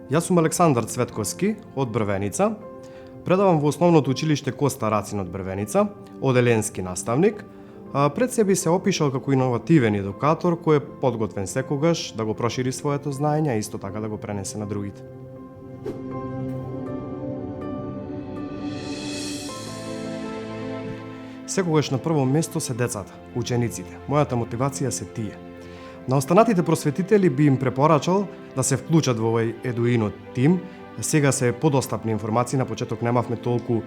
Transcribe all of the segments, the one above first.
Јас сум Александар Цветковски од Брвеница. Предавам во основното училиште Коста Рацин од Брвеница, оделенски наставник. Пред себе се опишал како иновативен едукатор кој е подготвен секогаш да го прошири своето знаење, а исто така да го пренесе на другите. Секогаш на прво место се децата, учениците. Мојата мотивација се тие. На останатите просветители би им препорачал да се вклучат во овој Едуино тим. Сега се подостапни информации, на почеток немавме толку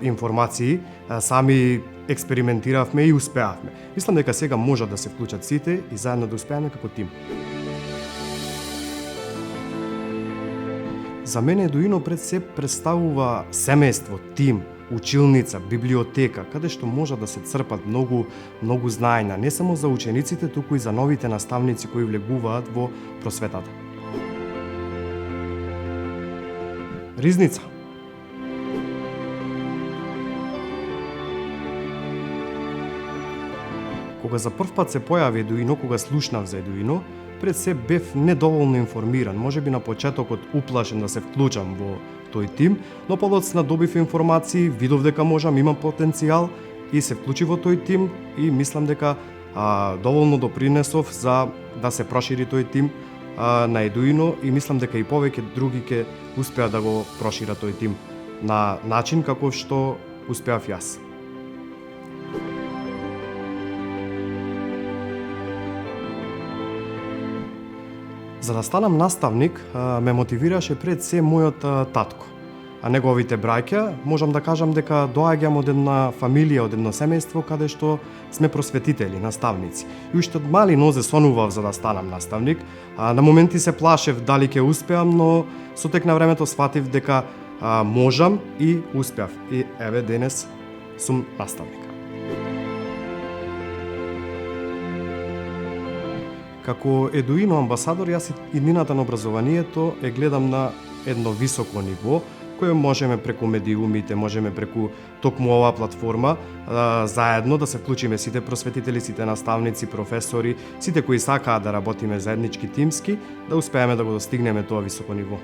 информации, сами експериментиравме и успеавме. Мислам дека сега можат да се вклучат сите и заедно да успееме како тим. За мене Едуино пред се представува семејство, тим, училница, библиотека, каде што може да се црпат многу знаења, не само за учениците, туку и за новите наставници кои влегуваат во просветата. Ризница. Кога за прв пат се појави Едуино, кога слушнав за Едуино, пред се бев недоволно информиран, можеби на почетокот уплашен да се вклучам во тој тим, но подоцна добив информации, видов дека можам, имам потенцијал и се вклучи во тој тим и мислам дека доволно допринесов за да се прошири тој тим на Едуино и мислам дека и повеќе други ќе успеат да го прошират тој тим на начин како што успеав јас. За да станам наставник, ме мотивираше пред се мојот татко. А неговите браќа, можам да кажам дека доаѓам од една фамилија, од едно семејство каде што сме просветители, наставници. И уште од мали нозе сонував за да станам наставник. На моменти се плашев дали ќе успеам, но со тек на времето сфатив дека можам и успеав. И еве денес сум наставник. Како Едуино амбасадор, јас иднината на образованието е гледам на едно високо ниво, кое можеме преку медиумите, можеме преку токму оваа платформа заедно да се вклучиме сите просветители, сите наставници, професори, сите кои сакаат да работиме заеднички тимски, да успееме да го достигнеме тоа високо ниво.